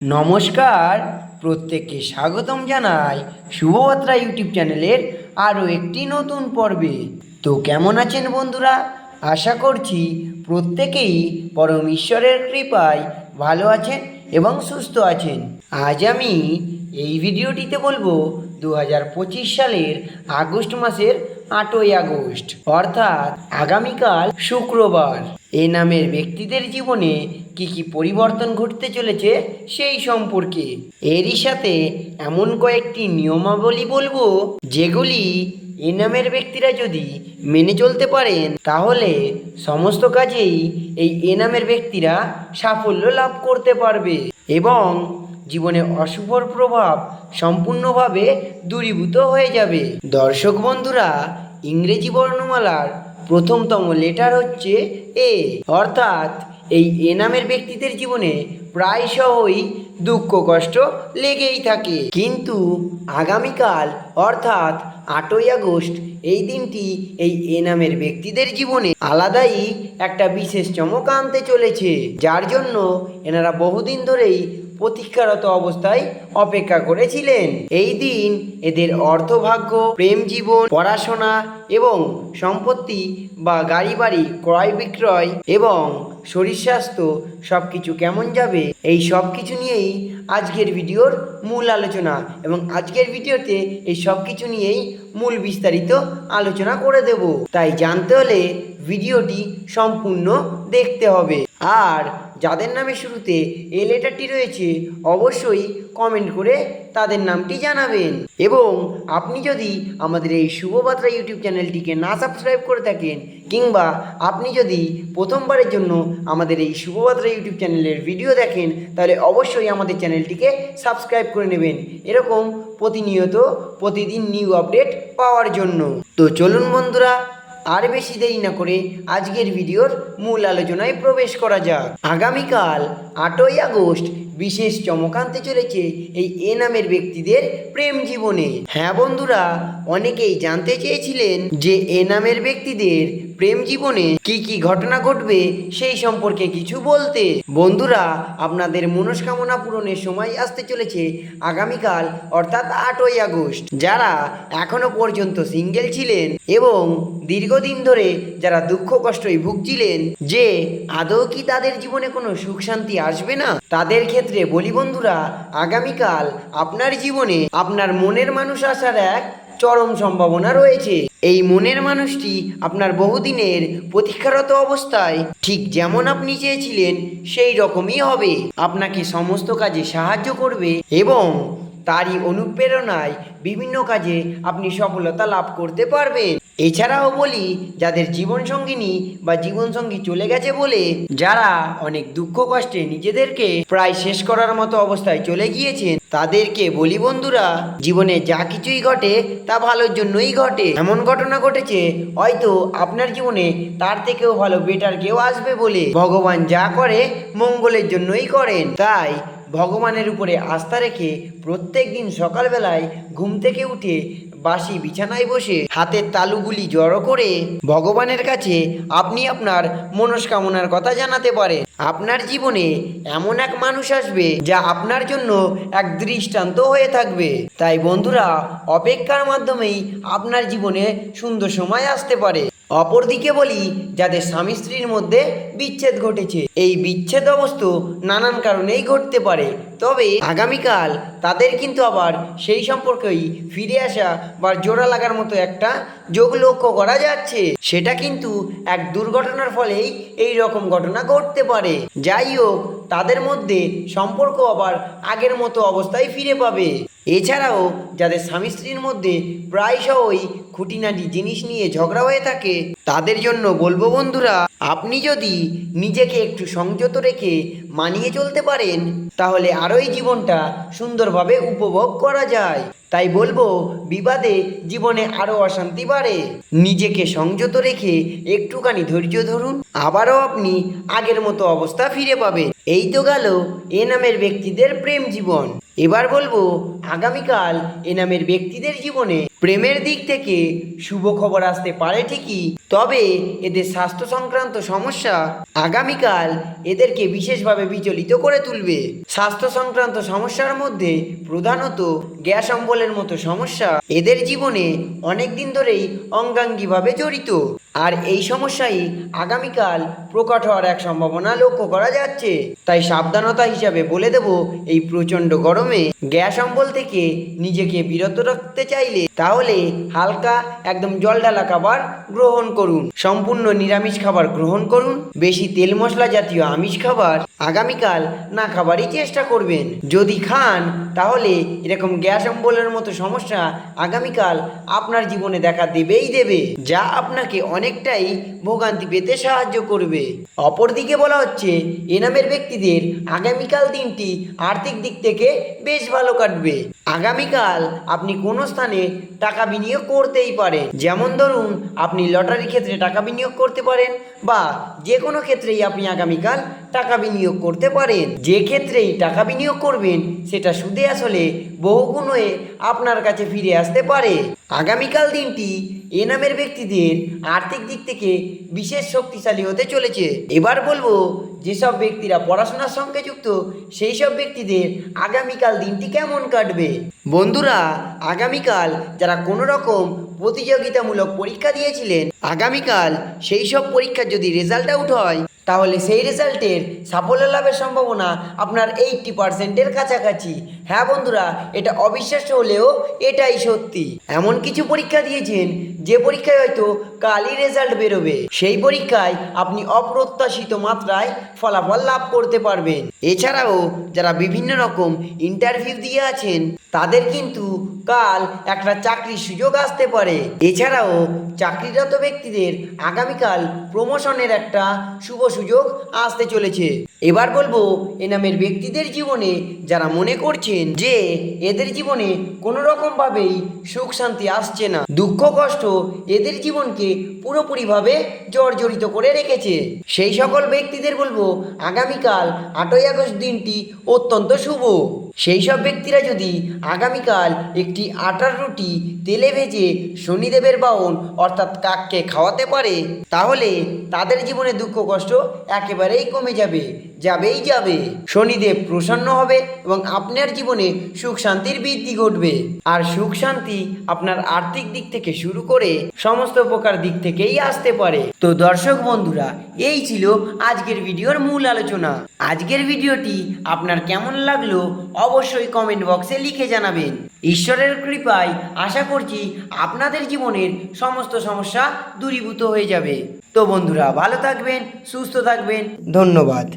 নমস্কার, প্রত্যেককে স্বাগতম জানাই শুভযাত্রা ইউটিউব চ্যানেলের আরও একটি নতুন পর্বে। তো কেমন আছেন বন্ধুরা? আশা করছি প্রত্যেকেই পরম ঈশ্বরের কৃপায় ভালো আছেন এবং সুস্থ আছেন। আজ আমি এই ভিডিওটিতে বলবো 2025 সালের আগস্ট মাসের 8ই আগস্ট অর্থাৎ আগামীকাল শুক্রবার এ নামের ব্যক্তিদের জীবনে কি কি পরিবর্তন ঘটতে চলেছে সেই সম্পর্কে। এরই সাথে এমন কয়েকটি নিয়মাবলী বলবো যেগুলি এ নামের ব্যক্তিরা যদি মেনে চলতে পারেন তাহলে সমস্ত কাজেই এই এ নামের ব্যক্তিরা সাফল্য লাভ করতে পারবে এবং জীবনে অশুভ প্রভাব সম্পূর্ণভাবে দূরীভূত হয়ে যাবে। দর্শক বন্ধুরা, ইংরেজি বর্ণমালার প্রথমতম লেটার হচ্ছে এ, অর্থাৎ এই এ নামের ব্যক্তিদের জীবনে প্রায়শই দুঃখ কষ্ট লেগেই থাকে, কিন্তু আগামীকাল অর্থাৎ 8ই আগস্ট এই দিনটি এই এ নামের ব্যক্তিদের জীবনে আলাদাই একটা বিশেষ চমক আনতে চলেছে, যার জন্য এনারা বহুদিন ধরেই প্রতীক্ষারত অবস্থায় অপেক্ষা করেছিলেন। এই দিন এদের অর্থভাগ্য, প্রেম জীবন, পড়াশোনা এবং সম্পত্তি বা গাড়ি বাড়ি ক্রয় বিক্রয় এবং শরীর স্বাস্থ্য সব কিছু কেমন যাবে, এই সব কিছু নিয়েই আজকের ভিডিওর মূল আলোচনা। এবং আজকের ভিডিওতে এই সব কিছু নিয়েই মূল বিস্তারিত আলোচনা করে দেব, তাই জানতে হলে ভিডিওটি সম্পূর্ণ দেখতে হবে। আর যাদের নামে শুরুতে এই লেটারটি রয়েছে অবশ্যই কমেন্ট করে তাদের নামটি জানাবেন। এবং আপনি যদি আমাদের এই শুভযাত্রা ইউটিউব চ্যানেলটিকে না সাবস্ক্রাইব করে থাকেন, কিংবা আপনি যদি প্রথমবারের জন্য আমাদের এই শুভযাত্রা ইউটিউব চ্যানেলের ভিডিও দেখেন, তাহলে অবশ্যই আমাদের চ্যানেলটিকে সাবস্ক্রাইব করে নেবেন এরকম প্রতিনিয়ত প্রতিদিন নিউ আপডেট পাওয়ার জন্য। তো চলুন বন্ধুরা, আর বেশি দেরি না করে আজকের ভিডিওর মূল আলোচনায় প্রবেশ করা যাক। আগামীকাল 8ই আগস্ট বিশেষ চমক আনতে চলেছে এই এ নামের ব্যক্তিদের প্রেম জীবনে। হ্যাঁ বন্ধুরা, অনেকেই জানতে চেয়েছিলেন যে এ নামের ব্যক্তিদের প্রেম জীবনে কি কি ঘটনা ঘটবে সেই সম্পর্কে কিছু বলতে। বন্ধুরা, আপনাদের মনস্কামনা পূরণের সময় আসতে চলেছে আগামীকাল অর্থাৎ 8ই আগস্ট। যারা এখনো পর্যন্ত সিঙ্গেল ছিলেন এবং দীর্ঘদিন ধরে যারা দুঃখ কষ্টই ভুগছিলেন যে আদৌ কি তাদের জীবনে কোনো সুখ শান্তি আসবে না, তাদের ক্ষেত্রে বলি বন্ধুরা, আগামীকাল আপনার জীবনে আপনার মনের মানুষ আসার এক চরম সম্ভাবনা রয়েছে। এই মনের মানুষটি আপনার বহুদিনের প্রতীক্ষারত অবস্থায় ঠিক যেমন আপনি চেয়েছিলেন সেই রকমই হবে, আপনাকে সমস্ত কাজে সাহায্য করবে এবং তারই অনুপ্রেরণায় বিভিন্ন কাজে আপনি সফলতা লাভ করতে পারবেন। এছাড়াও বলি, যাদের জীবনসঙ্গিনী বা জীবনসঙ্গী চলে গেছে বলে যারা অনেক দুঃখ কষ্টে নিজেদেরকে প্রায় শেষ করার মতো অবস্থায় চলে গিয়েছেন, তাদেরকে বলি বন্ধুরা, জীবনে যা কিছুই ঘটে তা ভালোর জন্যই ঘটে। এমন ঘটনা ঘটেছে হয়তো আপনার জীবনে তার থেকেও ভালো বেটার কেউ আসবে বলে ভগবান যা করে মঙ্গলের জন্যই করেন। তাই ভগবানের উপরে আস্থা রেখে প্রত্যেক দিন সকালবেলায় ঘুম থেকে উঠে বাসি বিছানায় বসে হাতের তালুগুলি জড়ো করে ভগবানের কাছে আপনি আপনার মনস্কামনার কথা জানাতে পারেন। আপনার জীবনে এমন এক মানুষ আসবে যা আপনার জন্য এক দৃষ্টান্ত হয়ে থাকবে। তাই বন্ধুরা, অপেক্ষার মাধ্যমেই আপনার জীবনে সুন্দর সময় আসতে পারে। অপরদিকে বলি, যাদের স্বামী স্ত্রীর মধ্যে বিচ্ছেদ ঘটেছে, এই বিচ্ছেদ অবস্থা নানান কারণেই ঘটতে পারে, তবে আগামীকাল তাদের কিন্তু আবার সেই সম্পর্কেই ফিরে আসা বা জোড়া লাগার মতো একটা যোগ লক্ষ্য করা যাচ্ছে। সেটা কিন্তু এক দুর্ঘটনার ফলেই এই রকম ঘটনা ঘটতে পারে। যাই হোক, তাদের মধ্যে সম্পর্ক আবার আগের মতো অবস্থায় ফিরে পাবে। এছাড়াও যাদের স্বামী স্ত্রীর মধ্যে প্রায়শই খুঁটিনাটি জিনিস নিয়ে ঝগড়া হয়ে থাকে, তাদের জন্য বলবো বন্ধুরা, আপনি যদি নিজেকে একটু সংযত রেখে মানিয়ে চলতে পারেন তাহলে আরোই জীবনটা সুন্দরভাবে উপভোগ করা যায়। তাই বলবো বিবাদে জীবনে আরো অশান্তি বাড়ে। নিজেকে সংযত রেখে একটুখানি ধৈর্য ধরুন, আবারও আপনি আগের মতো অবস্থা ফিরে পাবেন। এই তো গেল এ নামের ব্যক্তিদের প্রেম জীবন। এবার বলবো আগামীকাল এ নামের ব্যক্তিদের জীবনে প্রেমের দিক থেকে শুভ খবর আসতে পারে ঠিকই, তবে এদের স্বাস্থ্য সংক্রান্ত সমস্যা আগামীকাল এদেরকে বিশেষভাবে বিচলিত করে তুলবে। স্বাস্থ্য সংক্রান্ত সমস্যার মধ্যে প্রধানত গ্যাস অম্বলের মতো সমস্যা এদের জীবনে অনেক দিন ধরেই অঙ্গাঙ্গিভাবে জড়িত, আর এই সমস্যাই আগামীকাল প্রকট হওয়ার এক সম্ভাবনা লক্ষ্য করা যাচ্ছে। তাই সাবধানতা হিসাবে বলে দেব, এই প্রচণ্ড গরমে গ্যাস অম্বল থেকে নিজেকে বিরত রাখতে চাইলে তাহলে হালকা একদম জল ঢালা খাবার গ্রহণ করুন, সম্পূর্ণ নিরামিষ খাবার গ্রহণ করুন, বেশি তেল মশলা জাতীয় আমিষ খাবার আগামীকাল না খাবারই চেষ্টা করবেন। যদি খান তাহলে এরকম গ্যাস অম্বলের মতো সমস্যা আগামীকাল আপনার জীবনে দেখা দেবেই দেবে, যা আপনাকে অনেকটাই ভোগান্তি পেতে সাহায্য করবে। অপরদিকে বলা হচ্ছে এ নামের ব্যক্তিদের আগামীকাল দিনটি আর্থিক দিক থেকে বেশ ভালো কাটবে। আগামীকাল আপনি কোনো স্থানে টাকা বিনিয়োগ করতেই পারেন, যেমন ধরুন আপনি লটারি ক্ষেত্রে টাকা বিনিয়োগ করতে পারেন, বা যে কোনো ক্ষেত্রেই আপনি আগামীকাল টাকা বিনিয়োগ করতে পারেন। যে ক্ষেত্রেই টাকা বিনিয়োগ করবেন সেটা সুদে আসলে বহুগুণ হয়ে আপনার কাছে ফিরে আসতে পারে। আগামীকাল দিনটি এ নামের ব্যক্তিদের আর্থিক দিক থেকে বিশেষ শক্তিশালী হতে চলেছে। এবার বলবো যেসব ব্যক্তিরা পড়াশোনার সঙ্গে যুক্ত সেই সব ব্যক্তিদের আগামীকাল দিনটি কেমন কাটবে। বন্ধুরা, আগামীকাল যারা কোনো রকম প্রতিযোগিতামূলক পরীক্ষা দিয়েছিলেন, আগামীকাল সেই সব পরীক্ষার যদি রেজাল্ট আউট হয় তাহলে সেই রেজাল্টের সাফল্য লাভের সম্ভাবনা আপনার 80%-এর কাছাকাছি। হ্যাঁ বন্ধুরা, এটা অবিশ্বাস্য হলেও এটাই সত্যি। এমন কিছু পরীক্ষা দিয়েছেন যে পরীক্ষায় হয়তো কালই রেজাল্ট বেরোবে, সেই পরীক্ষায় আপনি অপ্রত্যাশিত মাত্রায় ফলাফল লাভ করতে পারবেন। এছাড়াও যারা বিভিন্ন রকম ইন্টারভিউ দিয়ে আছেন তাদের কিন্তু কাল একটা চাকরির সুযোগ আসতে পারে। এছাড়াও চাকরিরত ব্যক্তিদের আগামীকাল প্রমোশনের একটা শুভ সুযোগ আসতে চলেছে। এবার বলবো এ নামের ব্যক্তিদের জীবনে যারা মনে করছেন যে এদের জীবনে কোনো রকম ভাবেই সুখ শান্তি আসছে না, দুঃখ কষ্ট এদের জীবনকে পুরোপুরিভাবে জর্জরিত করে রেখেছে, সেই সকল ব্যক্তিদের বলবো আগামীকাল 8ই আগস্ট দিনটি অত্যন্ত শুভ। সেই সব ব্যক্তিরা যদি আগামীকাল একটি আটার রুটি তেলে ভেজে শনিদেবের বাহন অর্থাৎ কাককে খাওয়াতে পারে তাহলে তাদের জীবনে দুঃখ কষ্ট একেবারেই কমে যাবে, যাবেই যাবে। শনিদেব প্রসন্ন হবে এবং আপনার জীবনে সুখ শান্তির বৃদ্ধি ঘটবে। আর সুখ শান্তি আপনার আর্থিক দিক থেকে শুরু করে সমস্ত প্রকার দিক থেকেই আসতে পারে। তো দর্শক বন্ধুরা, এই ছিল আজকের ভিডিওর মূল আলোচনা। আজকের ভিডিওটি আপনার কেমন লাগলো অবশ্যই কমেন্ট বক্সে লিখে জানাবেন। ঈশ্বরের কৃপায় আশা করছি আপনাদের জীবনের সমস্ত সমস্যা দূরীভূত হয়ে যাবে। তো বন্ধুরা, ভালো থাকবেন, সুস্থ থাকবেন, ধন্যবাদ।